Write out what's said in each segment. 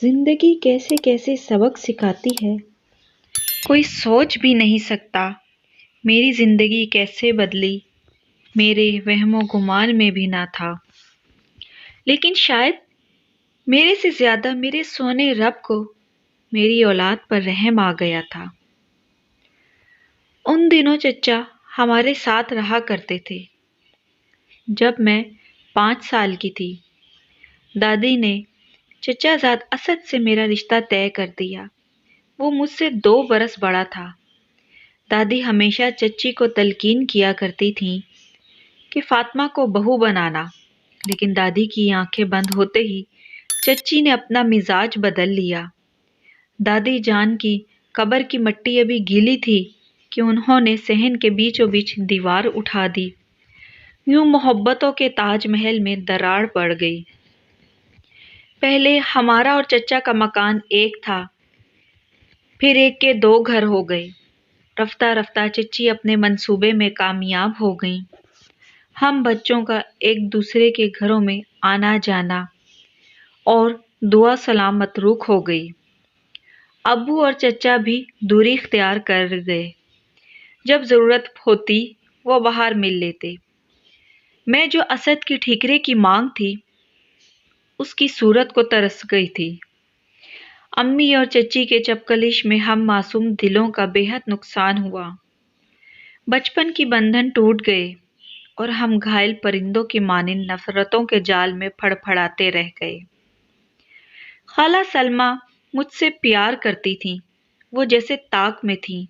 زندگی کیسے کیسے سبق سکھاتی ہے، کوئی سوچ بھی نہیں سکتا۔ میری زندگی کیسے بدلی، میرے وہم و گمان میں بھی نہ تھا۔ لیکن شاید میرے سے زیادہ میرے سونے رب کو میری اولاد پر رحم آ گیا تھا۔ ان دنوں چچا ہمارے ساتھ رہا کرتے تھے۔ جب میں 5 سال کی تھی، دادی نے چچا زاد اسد سے میرا رشتہ طے کر دیا۔ وہ مجھ سے 2 برس بڑا تھا۔ دادی ہمیشہ چچی کو تلقین کیا کرتی تھیں کہ فاطمہ کو بہو بنانا، لیکن دادی کی آنکھیں بند ہوتے ہی چچی نے اپنا مزاج بدل لیا۔ دادی جان کی قبر کی مٹی ابھی گیلی تھی کہ انہوں نے صحن کے بیچوں بیچ دیوار اٹھا دی۔ یوں محبتوں کے تاج محل میں دراڑ پڑ گئی۔ پہلے ہمارا اور چچا کا مکان ایک تھا، پھر ایک کے 2 گھر ہو گئے۔ رفتہ رفتہ چچی اپنے منصوبے میں کامیاب ہو گئیں۔ ہم بچوں کا ایک دوسرے کے گھروں میں آنا جانا اور دعا سلام متروک ہو گئی۔ ابو اور چچا بھی دوری اختیار کر گئے۔ جب ضرورت ہوتی وہ باہر مل لیتے۔ میں جو اسد کی ٹھیکرے کی مانگ تھی، اس کی صورت کو ترس گئی تھی۔ امی اور چچی کے چپکلش میں ہم معصوم دلوں کا بے حد نقصان ہوا۔ بچپن کی بندھن ٹوٹ گئے اور ہم گھائل پرندوں کی مانند نفرتوں کے جال میں پھڑ پھڑاتے رہ گئے۔ خالہ سلمیٰ مجھ سے پیار کرتی تھیں، وہ جیسے طاق میں تھیں۔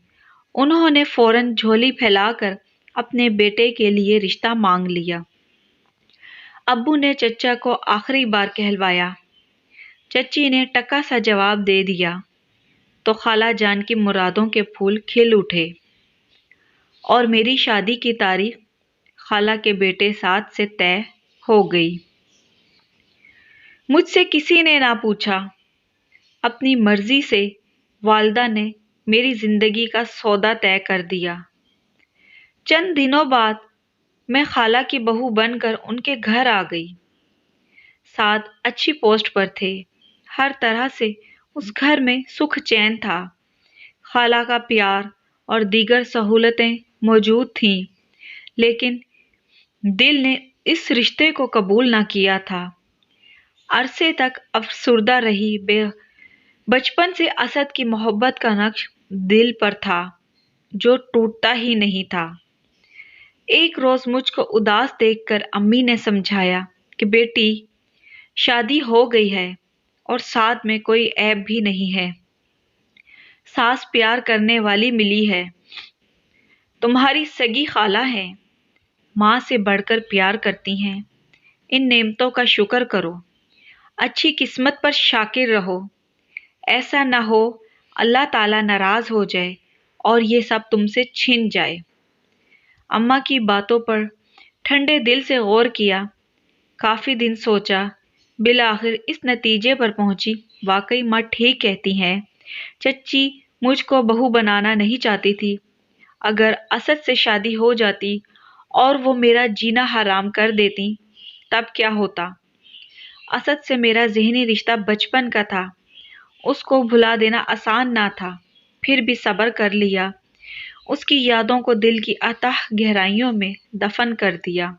انہوں نے فوراً جھولی پھیلا کر اپنے بیٹے کے لیے رشتہ مانگ لیا۔ ابو نے چچا کو آخری بار کہلوایا۔ چچی نے ٹکا سا جواب دے دیا تو خالہ جان کی مرادوں کے پھول کھل اٹھے اور میری شادی کی تاریخ خالہ کے بیٹے سعد سے طے ہو گئی۔ مجھ سے کسی نے نہ پوچھا، اپنی مرضی سے والدہ نے میری زندگی کا سودا طے کر دیا۔ چند دنوں بعد میں خالہ کی بہو بن کر ان کے گھر آ گئی۔ سعد اچھی پوسٹ پر تھے، ہر طرح سے اس گھر میں سکھ چین تھا۔ خالہ کا پیار اور دیگر سہولتیں موجود تھیں، لیکن دل نے اس رشتے کو قبول نہ کیا تھا۔ عرصے تک افسردہ رہی بچپن سے اسد کی محبت کا نقش دل پر تھا جو ٹوٹتا ہی نہیں تھا۔ ایک روز مجھ کو اداس دیکھ کر امی نے سمجھایا کہ بیٹی، شادی ہو گئی ہے اور سعد میں کوئی عیب بھی نہیں ہے۔ ساس پیار کرنے والی ملی ہے، تمہاری سگی خالہ ہے، ماں سے بڑھ کر پیار کرتی ہیں۔ ان نعمتوں کا شکر کرو، اچھی قسمت پر شاکر رہو۔ ایسا نہ ہو اللہ تعالیٰ ناراض ہو جائے اور یہ سب تم سے چھن جائے۔ اماں کی باتوں پر ٹھنڈے دل سے غور کیا، کافی دن سوچا، بالآخر اس نتیجے پر پہنچی، واقعی ماں ٹھیک کہتی ہیں۔ چچی مجھ کو بہو بنانا نہیں چاہتی تھی۔ اگر اسد سے شادی ہو جاتی اور وہ میرا جینا حرام کر دیتی تب کیا ہوتا؟ اسد سے میرا ذہنی رشتہ بچپن کا تھا، اس کو بھلا دینا آسان نہ تھا، پھر بھی صبر کر لیا۔ اس کی یادوں کو دل کی اتھاہ گہرائیوں میں دفن کر دیا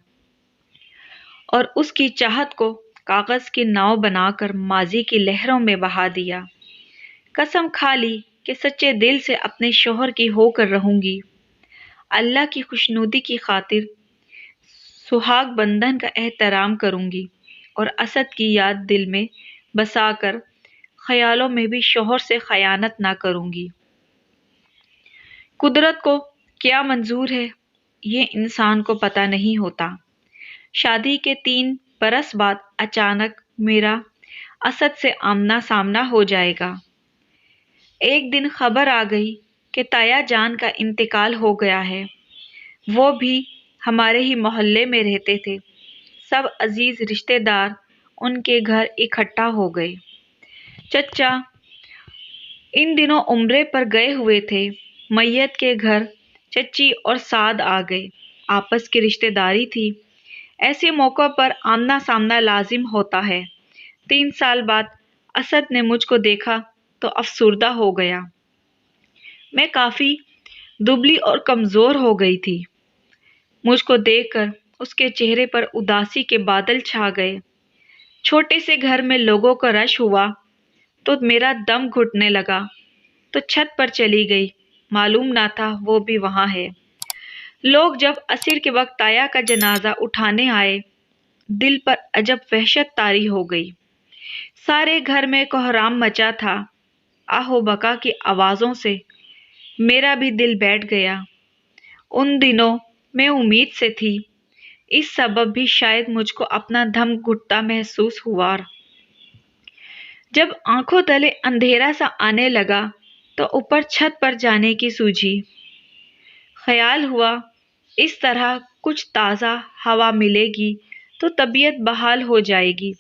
اور اس کی چاہت کو کاغذ کی ناؤ بنا کر ماضی کی لہروں میں بہا دیا۔ قسم کھا لی کہ سچے دل سے اپنے شوہر کی ہو کر رہوں گی۔ اللہ کی خوشنودی کی خاطر سہاگ بندھن کا احترام کروں گی اور اسد کی یاد دل میں بسا کر خیالوں میں بھی شوہر سے خیانت نہ کروں گی۔ قدرت کو کیا منظور ہے یہ انسان کو پتہ نہیں ہوتا۔ شادی کے 3 برس بعد اچانک میرا اسد سے آمنا سامنا ہو جائے گا۔ ایک دن خبر آ گئی کہ تایا جان کا انتقال ہو گیا ہے۔ وہ بھی ہمارے ہی محلے میں رہتے تھے۔ سب عزیز رشتہ دار ان کے گھر اکٹھا ہو گئے۔ چچا ان دنوں عمرے پر گئے ہوئے تھے۔ میت کے گھر چچی اور سعد آ گئے۔ آپس کی رشتہ داری تھی، ایسے موقع پر آمنا سامنا لازم ہوتا ہے۔ 3 سال بعد اسد نے مجھ کو دیکھا تو افسردہ ہو گیا۔ میں کافی دبلی اور کمزور ہو گئی تھی۔ مجھ کو دیکھ کر اس کے چہرے پر اداسی کے بادل چھا گئے۔ چھوٹے سے گھر میں لوگوں کا رش ہوا تو میرا دم گھٹنے لگا، تو چھت پر چلی گئی، معلوم نہ تھا وہ بھی وہاں ہے۔ لوگ جب عصر کے وقت تایا کا جنازہ اٹھانے آئے، دل پر عجب وحشت طاری ہو گئی۔ سارے گھر میں کوہرام مچا تھا۔ آہو بکا کی آوازوں سے میرا بھی دل بیٹھ گیا۔ ان دنوں میں امید سے تھی، اس سبب بھی شاید مجھ کو اپنا دم گھٹتا محسوس ہوا۔ جب آنکھوں تلے اندھیرا سا آنے لگا تو اوپر چھت پر جانے کی سوجھی۔ خیال ہوا اس طرح کچھ تازہ ہوا ملے گی تو طبیعت بحال ہو جائے گی۔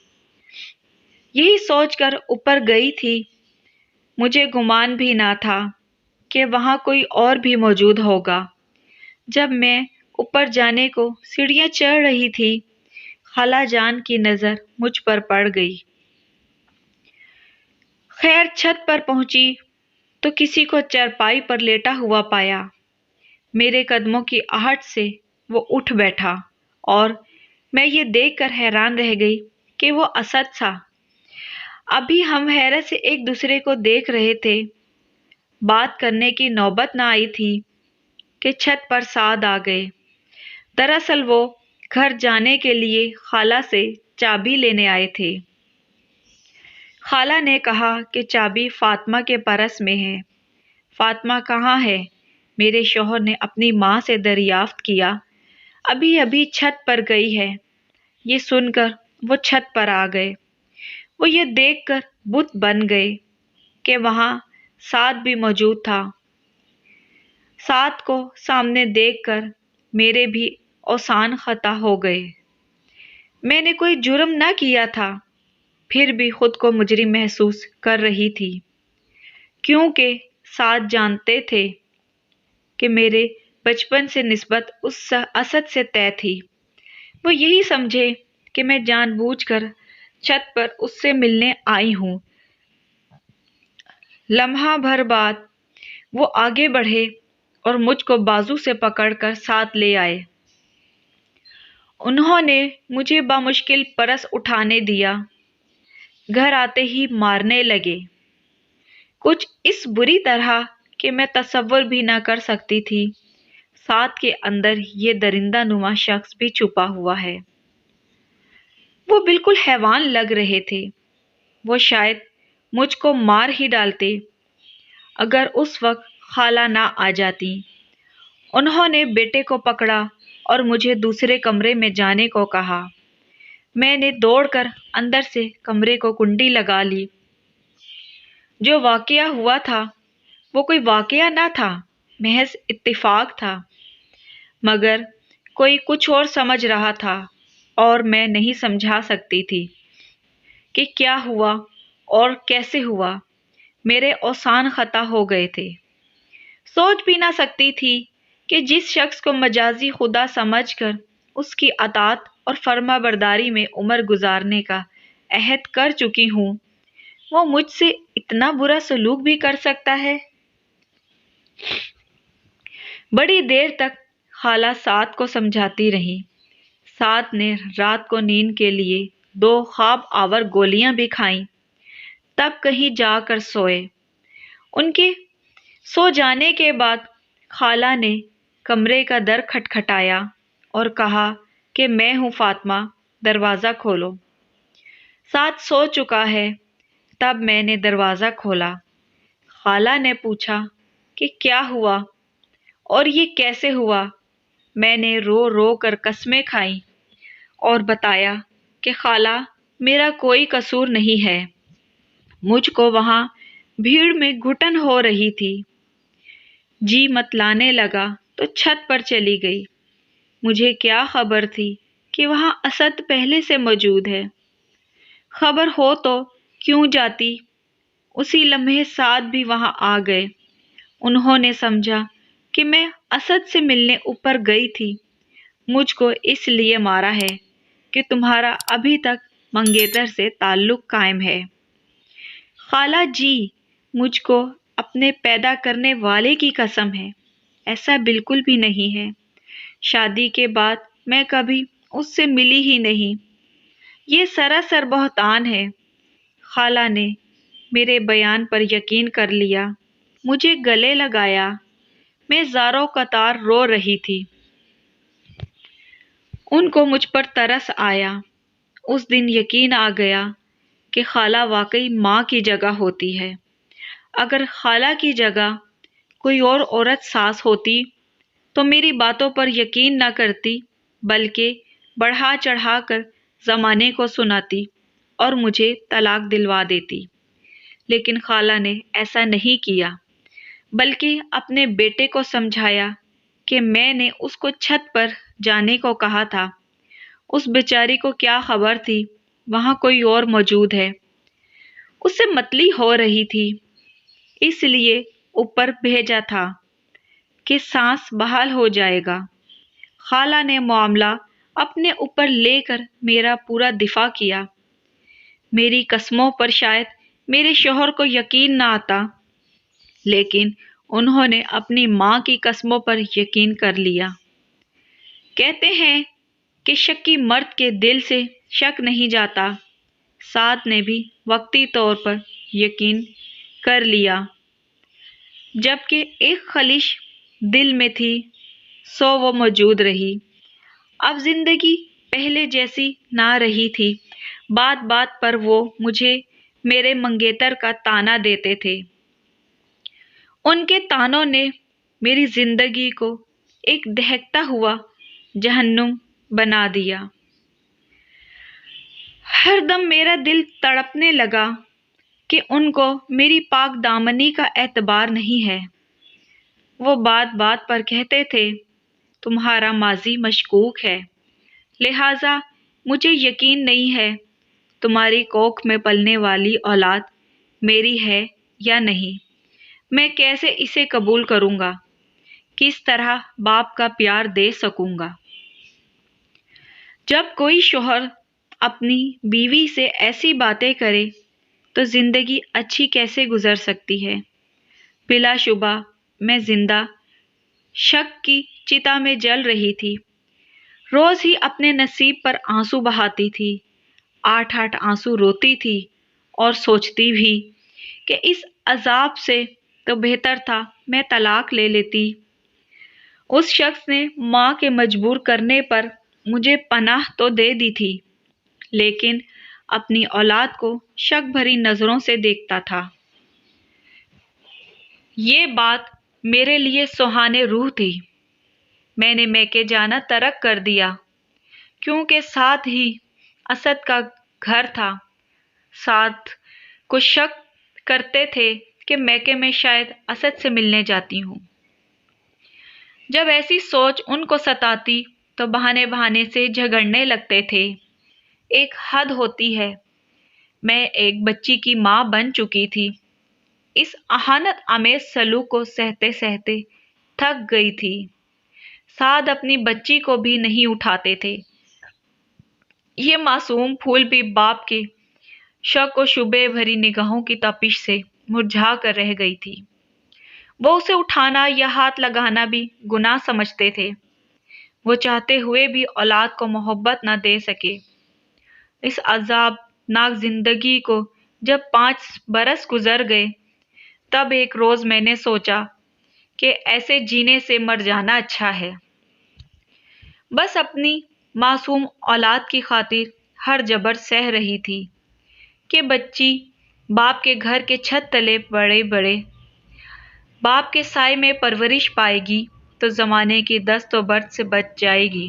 یہی سوچ کر اوپر گئی تھی۔ مجھے گمان بھی نہ تھا کہ وہاں کوئی اور بھی موجود ہوگا۔ جب میں اوپر جانے کو سیڑھیاں چڑھ رہی تھی، خالہ جان کی نظر مجھ پر پڑ گئی۔ خیر چھت پر پہنچی تو کسی کو چارپائی پر لیٹا ہوا پایا۔ میرے قدموں کی آہٹ سے وہ اٹھ بیٹھا اور میں یہ دیکھ کر حیران رہ گئی کہ وہ اسد تھا۔ ابھی ہم حیرت سے ایک دوسرے کو دیکھ رہے تھے۔ بات کرنے کی نوبت نہ آئی تھی کہ چھت پر سعد آ گئے۔ دراصل وہ گھر جانے کے لیے خالہ سے چابی لینے آئے تھے۔ خالہ نے کہا کہ چابی فاطمہ کے پرس میں ہے۔ فاطمہ کہاں ہے؟ میرے شوہر نے اپنی ماں سے دریافت کیا۔ ابھی چھت پر گئی ہے۔ یہ سن کر وہ چھت پر آ گئے۔ وہ یہ دیکھ کر بت بن گئے کہ وہاں سعد بھی موجود تھا۔ سعد کو سامنے دیکھ کر میرے بھی اوسان خطا ہو گئے۔ میں نے کوئی جرم نہ کیا تھا، پھر بھی خود کو مجرم محسوس کر رہی تھی، کیونکہ سعد جانتے تھے کہ میرے بچپن سے نسبت اس اسد سے طے تھی۔ وہ یہی سمجھے کہ میں جان بوجھ کر چھت پر اس سے ملنے آئی ہوں۔ لمحہ بھر بعد وہ آگے بڑھے اور مجھ کو بازو سے پکڑ کر ساتھ لے آئے۔ انہوں نے مجھے بامشکل پرس اٹھانے دیا۔ گھر آتے ہی مارنے لگے، کچھ اس بری طرح کہ میں تصور بھی نہ کر سکتی تھی سعد کے اندر یہ درندہ نما شخص بھی چھپا ہوا ہے۔ وہ بالکل حیوان لگ رہے تھے۔ وہ شاید مجھ کو مار ہی ڈالتے اگر اس وقت خالہ نہ آ جاتی۔ انہوں نے بیٹے کو پکڑا اور مجھے دوسرے کمرے میں جانے کو کہا۔ میں نے دوڑ کر اندر سے کمرے کو کنڈی لگا لی۔ جو واقعہ ہوا تھا وہ کوئی واقعہ نہ تھا، محض اتفاق تھا، مگر کوئی کچھ اور سمجھ رہا تھا اور میں نہیں سمجھا سکتی تھی کہ کیا ہوا اور کیسے ہوا۔ میرے اوسان خطا ہو گئے تھے۔ سوچ بھی نہ سکتی تھی کہ جس شخص کو مجازی خدا سمجھ کر اس کی اطاعت اور فرما برداری میں عمر گزارنے کا عہد کر چکی ہوں، وہ مجھ سے اتنا برا سلوک بھی کر سکتا ہے۔ بڑی دیر تک خالہ سعد کو سمجھاتی رہی۔ سعد نے رات کو نیند کے لیے 2 خواب آور گولیاں بھی کھائیں، تب کہیں جا کر سوئے۔ ان کے سو جانے کے بعد خالہ نے کمرے کا در کھٹکھٹایا اور کہا کہ میں ہوں فاطمہ، دروازہ کھولو۔ سعد سو چکا ہے۔ تب میں نے دروازہ کھولا۔ خالہ نے پوچھا کہ کیا ہوا اور یہ کیسے ہوا؟ میں نے رو رو کر قسمیں کھائیں اور بتایا کہ خالہ میرا کوئی قصور نہیں ہے، مجھ کو وہاں بھیڑ میں گھٹن ہو رہی تھی، جی متلانے لگا تو چھت پر چلی گئی۔ مجھے کیا خبر تھی کہ وہاں اسد پہلے سے موجود ہے؟ خبر ہو تو کیوں جاتی؟ اسی لمحے سعد بھی وہاں آ گئے۔ انہوں نے سمجھا کہ میں اسد سے ملنے اوپر گئی تھی۔ مجھ کو اس لیے مارا ہے کہ تمہارا ابھی تک منگیتر سے تعلق قائم ہے۔ خالہ جی، مجھ کو اپنے پیدا کرنے والے کی قسم ہے، ایسا بالکل بھی نہیں ہے۔ شادی کے بعد میں کبھی اس سے ملی ہی نہیں۔ یہ سراسر بہتان ہے۔ خالہ نے میرے بیان پر یقین کر لیا، مجھے گلے لگایا۔ میں زاروں قطار رو رہی تھی۔ ان کو مجھ پر ترس آیا۔ اس دن یقین آ گیا کہ خالہ واقعی ماں کی جگہ ہوتی ہے۔ اگر خالہ کی جگہ کوئی اور عورت ساس ہوتی تو میری باتوں پر یقین نہ کرتی، بلکہ بڑھا چڑھا کر زمانے کو سناتی اور مجھے طلاق دلوا دیتی۔ لیکن خالہ نے ایسا نہیں کیا، بلکہ اپنے بیٹے کو سمجھایا کہ میں نے اس کو چھت پر جانے کو کہا تھا۔ اس بیچاری کو کیا خبر تھی وہاں کوئی اور موجود ہے۔ اس سے متلی ہو رہی تھی، اس لیے اوپر بھیجا تھا کہ سانس بحال ہو جائے گا۔ خالہ نے معاملہ اپنے اوپر لے کر میرا پورا دفاع کیا۔ میری قسموں پر شاید میرے شوہر کو یقین نہ آتا، لیکن انہوں نے اپنی ماں کی قسموں پر یقین کر لیا۔ کہتے ہیں کہ شکی مرد کے دل سے شک نہیں جاتا۔ سعد نے بھی وقتی طور پر یقین کر لیا۔ جبکہ ایک خلش دل میں تھی سو وہ موجود رہی۔ اب زندگی پہلے جیسی نہ رہی تھی۔ بات بات پر وہ مجھے میرے منگیتر کا طعنہ دیتے تھے۔ ان کے طعنوں نے میری زندگی کو ایک دہکتا ہوا جہنم بنا دیا۔ ہر دم میرا دل تڑپنے لگا کہ ان کو میری پاک دامنی کا اعتبار نہیں ہے۔ وہ بات بات پر کہتے تھے تمہارا ماضی مشکوک ہے، لہٰذا مجھے یقین نہیں ہے تمہاری کوکھ میں پلنے والی اولاد میری ہے یا نہیں۔ میں کیسے اسے قبول کروں گا؟ کس طرح باپ کا پیار دے سکوں گا؟ جب کوئی شوہر اپنی بیوی سے ایسی باتیں کرے تو زندگی اچھی کیسے گزر سکتی ہے؟ بلا شبہ میں زندہ شک کی چتا میں جل رہی تھی۔ روز ہی اپنے نصیب پر آنسو بہاتی تھی، 8 آنسو روتی تھی اور سوچتی بھی کہ اس عذاب سے تو بہتر تھا میں طلاق لے لیتی۔ اس شخص نے ماں کے مجبور کرنے پر مجھے پناہ تو دے دی تھی، لیکن اپنی اولاد کو شک بھری نظروں سے دیکھتا تھا۔ یہ بات میرے لیے سوہانے روح تھی۔ میں نے میکے جانا ترک کر دیا، کیونکہ ساتھ ہی اسد کا گھر تھا۔ ساتھ کو شک کرتے تھے کہ میکے میں شاید اسد سے ملنے جاتی ہوں۔ جب ایسی سوچ ان کو ستاتی تو بہانے سے جھگڑنے لگتے تھے۔ ایک حد ہوتی ہے۔ میں ایک بچی کی ماں بن چکی تھی۔ اس اہانت آمیز سلوک کو سہتے سہتے تھک گئی تھی۔ سعد اپنی بچی کو بھی نہیں اٹھاتے تھے۔ یہ معصوم پھول بھی باپ کی شک و شبہ بھری نگاہوں کی تپش سے مرجھا کر رہ گئی تھی۔ وہ اسے اٹھانا یا ہاتھ لگانا بھی گناہ سمجھتے تھے۔ وہ چاہتے ہوئے بھی اولاد کو محبت نہ دے سکے۔ اس عذاب ناک زندگی کو جب 5 برس گزر گئے، تب ایک روز میں نے سوچا کہ ایسے جینے سے مر جانا اچھا ہے۔ بس اپنی معصوم اولاد کی خاطر ہر جبر سہ رہی تھی کہ بچی باپ کے گھر کے چھت تلے بڑے بڑے باپ کے سائے میں پرورش پائے گی تو زمانے کی دست و برد سے بچ جائے گی۔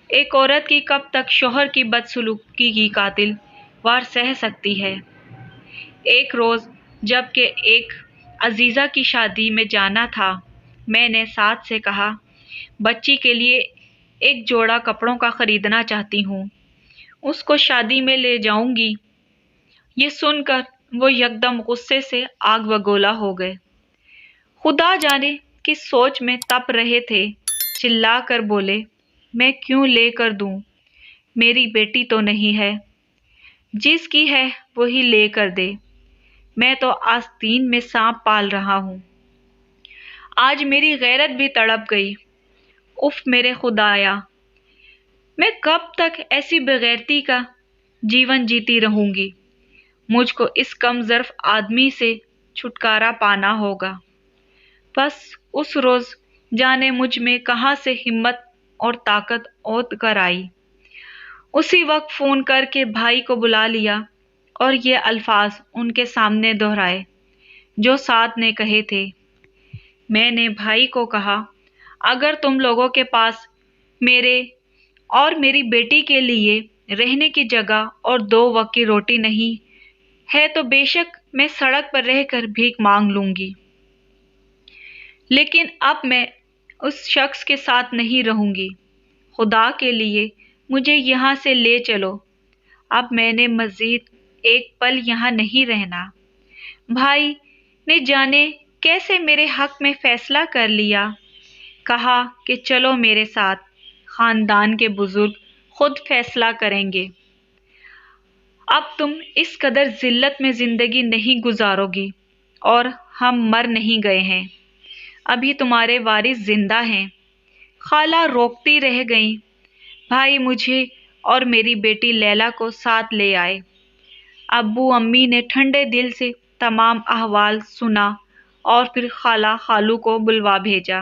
ایک عورت کی کب تک شوہر کی بدسلوکی کی قاتل وار سہ سکتی ہے؟ ایک روز جب کہ ایک عزیزہ کی شادی میں جانا تھا، میں نے سعد سے کہا بچی کے لیے ایک جوڑا کپڑوں کا خریدنا چاہتی ہوں، اس کو شادی میں لے جاؤں گی۔ یہ سن کر وہ یکدم غصے سے آگ بگولا ہو گئے۔ خدا جانے کس سوچ میں تپ رہے تھے، چلا کر بولے میں کیوں لے کر دوں؟ میری بیٹی تو نہیں ہے، جس کی ہے وہی لے کر دے۔ میں تو آستین میں سانپ پال رہا ہوں۔ آج میری غیرت بھی تڑپ گئی۔ اف میرے خدایا، میں کب تک ایسی بغیرتی کا جیون جیتی رہوں گی؟ مجھ کو اس کم ظرف آدمی سے چھٹکارا پانا ہوگا۔ بس اس روز جانے مجھ میں کہاں سے ہمت اور طاقت اوت کر آئی۔ اسی وقت فون کر کے بھائی کو بلا لیا اور یہ الفاظ ان کے سامنے دہرائے جو سعد نے کہے تھے۔ میں نے بھائی کو کہا، اگر تم لوگوں کے پاس میرے اور میری بیٹی کے لیے رہنے کی جگہ اور 2 وقت کی روٹی نہیں ہے تو بے شک میں سڑک پر رہ کر بھیک مانگ لوں گی، لیکن اب میں اس شخص کے ساتھ نہیں رہوں گی۔ خدا کے لیے مجھے یہاں سے لے چلو، اب میں نے مزید ایک پل یہاں نہیں رہنا۔ بھائی نے جانے کیسے میرے حق میں فیصلہ کر لیا، کہا کہ چلو میرے ساتھ، خاندان کے بزرگ خود فیصلہ کریں گے۔ اب تم اس قدر ذلت میں زندگی نہیں گزارو گی، اور ہم مر نہیں گئے ہیں، ابھی تمہارے وارث زندہ ہیں۔ خالہ روکتی رہ گئیں۔ بھائی مجھے اور میری بیٹی لیلا کو ساتھ لے آئے۔ ابو امی نے ٹھنڈے دل سے تمام احوال سنا اور پھر خالہ خالو کو بلوا بھیجا۔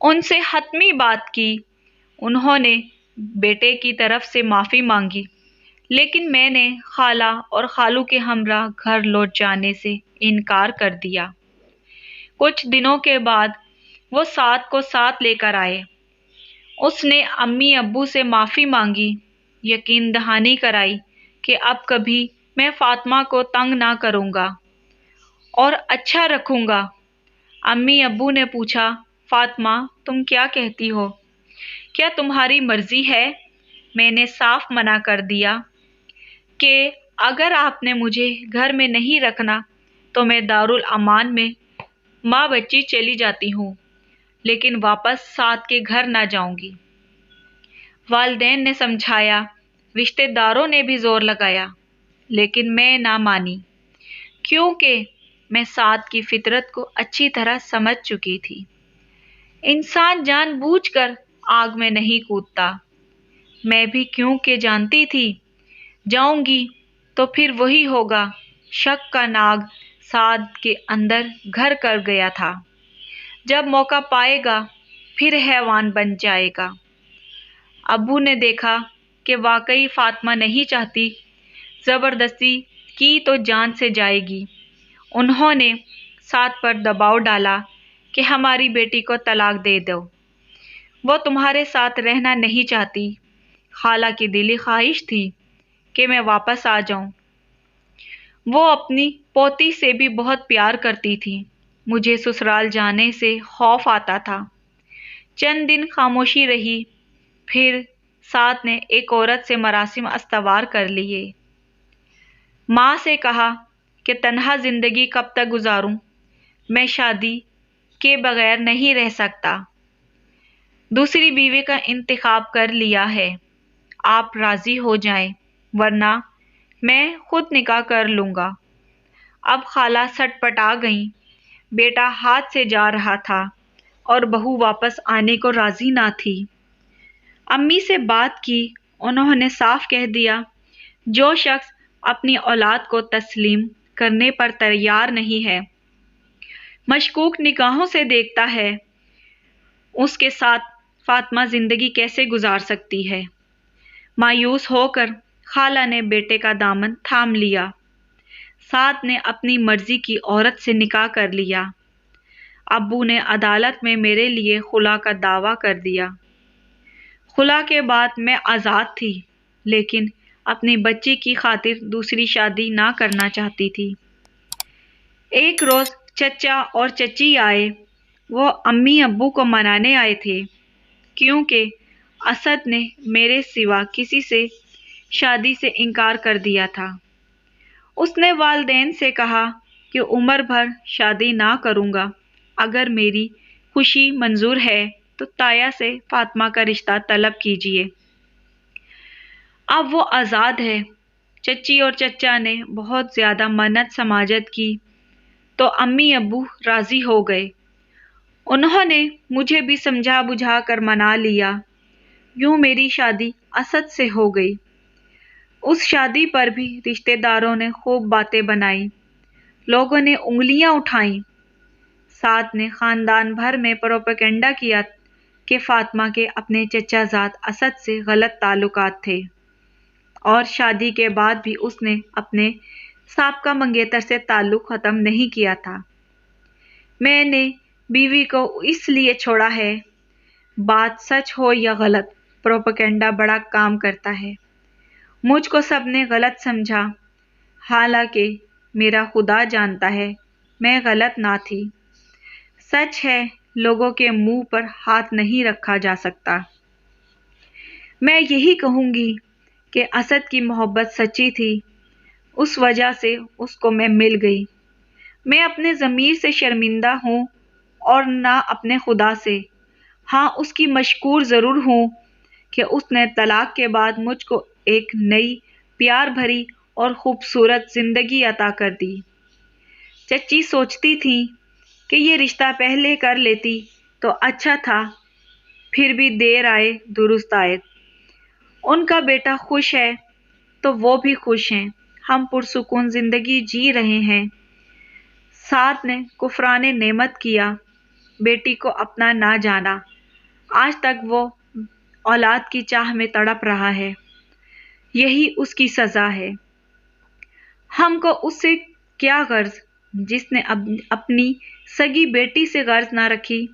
ان سے حتمی بات کی۔ انہوں نے بیٹے کی طرف سے معافی مانگی، لیکن میں نے خالہ اور خالو کے ہمراہ گھر لوٹ جانے سے انکار کر دیا۔ کچھ دنوں کے بعد وہ سعد کو ساتھ لے کر آئے۔ اس نے امی ابو سے معافی مانگی، یقین دہانی کرائی کہ اب کبھی میں فاطمہ کو تنگ نہ کروں گا اور اچھا رکھوں گا۔ امی ابو نے پوچھا، فاطمہ تم کیا کہتی ہو؟ کیا تمہاری مرضی ہے؟ میں نے صاف منع کر دیا کہ اگر آپ نے مجھے گھر میں نہیں رکھنا تو میں دارالامان میں ماں بچی چلی جاتی ہوں، لیکن واپس سعد کے گھر نہ جاؤں گی۔ والدین نے سمجھایا، رشتہ داروں نے بھی زور لگایا، لیکن میں نہ مانی، کیونکہ میں سعد کی فطرت کو اچھی طرح سمجھ چکی تھی۔ انسان جان بوجھ کر آگ میں نہیں کودتا۔ میں بھی کیونکہ جانتی تھی جاؤں گی تو پھر وہی ہوگا۔ شک کا ناگ سعد کے اندر گھر کر گیا تھا، جب موقع پائے گا پھر حیوان بن جائے گا۔ ابو نے دیکھا کہ واقعی فاطمہ نہیں چاہتی، زبردستی کی تو جان سے جائے گی۔ انہوں نے سعد پر دباؤ ڈالا کہ ہماری بیٹی کو طلاق دے دو، وہ تمہارے ساتھ رہنا نہیں چاہتی۔ خالہ کی دلی خواہش تھی کہ میں واپس آ جاؤں۔ وہ اپنی پوتی سے بھی بہت پیار کرتی تھی۔ مجھے سسرال جانے سے خوف آتا تھا۔ چند دن خاموشی رہی، پھر سعد نے ایک عورت سے مراسم استوار کر لیے۔ ماں سے کہا کہ تنہا زندگی کب تک گزاروں، میں شادی کے بغیر نہیں رہ سکتا، دوسری بیوی کا انتخاب کر لیا ہے، آپ راضی ہو جائیں ورنہ میں خود نکاح کر لوں گا۔ اب خالہ سٹ پٹا گئیں۔ بیٹا ہاتھ سے جا رہا تھا اور بہو واپس آنے کو راضی نہ تھی۔ امی سے بات کی، انہوں نے صاف کہہ دیا، جو شخص اپنی اولاد کو تسلیم کرنے پر تیار نہیں ہے، مشکوک نگاہوں سے دیکھتا ہے، اس کے ساتھ فاطمہ زندگی کیسے گزار سکتی ہے؟ مایوس ہو کر خالہ نے بیٹے کا دامن تھام لیا۔ سعد نے اپنی مرضی کی عورت سے نکاح کر لیا۔ ابو نے عدالت میں میرے لیے خلا کا دعویٰ کر دیا۔ خلا کے بعد میں آزاد تھی، لیکن اپنی بچی کی خاطر دوسری شادی نہ کرنا چاہتی تھی۔ ایک روز چچا اور چچی آئے۔ وہ امی ابو کو منانے آئے تھے، کیونکہ اسد نے میرے سوا کسی سے شادی سے انکار کر دیا تھا۔ اس نے والدین سے کہا کہ عمر بھر شادی نہ کروں گا، اگر میری خوشی منظور ہے تو تایا سے فاطمہ کا رشتہ طلب کیجیے۔ اب وہ آزاد ہے۔ چچی اور چچا نے بہت زیادہ منت سماجت کی تو امی ابو راضی ہو گئے۔ انہوں نے مجھے بھی سمجھا بجھا کر منا لیا۔ یوں میری شادی اسد سے ہو گئی۔ اس شادی پر بھی رشتہ داروں نے خوب باتیں بنائیں، لوگوں نے انگلیاں اٹھائیں۔ ساتھ نے خاندان بھر میں پروپیگنڈا کیا کہ فاطمہ کے اپنے چچا زاد اسد سے غلط تعلقات تھے، اور شادی کے بعد بھی اس نے اپنے سابقہ منگیتر سے تعلق ختم نہیں کیا تھا۔ میں نے بیوی کو اس لیے چھوڑا ہے۔ بات سچ ہو یا غلط، پروپیگنڈا بڑا کام کرتا ہے۔ مجھ کو سب نے غلط سمجھا، حالانکہ میرا خدا جانتا ہے میں غلط نہ تھی۔ سچ ہے، لوگوں کے منہ پر ہاتھ نہیں رکھا جا سکتا۔ میں یہی کہوں گی کہ اسد کی محبت سچی تھی، اس وجہ سے اس کو میں مل گئی۔ میں اپنے ضمیر سے شرمندہ ہوں اور نہ اپنے خدا سے۔ ہاں، اس کی مشکور ضرور ہوں کہ اس نے طلاق کے بعد مجھ کو ایک نئی پیار بھری اور خوبصورت زندگی عطا کر دی۔ چچی سوچتی تھیں کہ یہ رشتہ پہلے کر لیتی تو اچھا تھا، پھر بھی دیر آئے درست آئے۔ ان کا بیٹا خوش ہے تو وہ بھی خوش ہیں، ہم پرسکون زندگی جی رہے ہیں۔ سعد نے کفران نعمت کیا، بیٹی کو اپنا نہ جانا۔ آج تک وہ اولاد کی چاہ میں تڑپ رہا ہے، یہی اس کی سزا ہے۔ ہم کو اس سے کیا غرض جس نے اپنی سگی بیٹی سے غرض نہ رکھی۔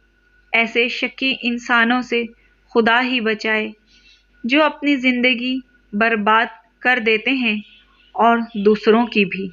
ایسے شکی انسانوں سے خدا ہی بچائے جو اپنی زندگی برباد کر دیتے ہیں اور دوسروں کی بھی۔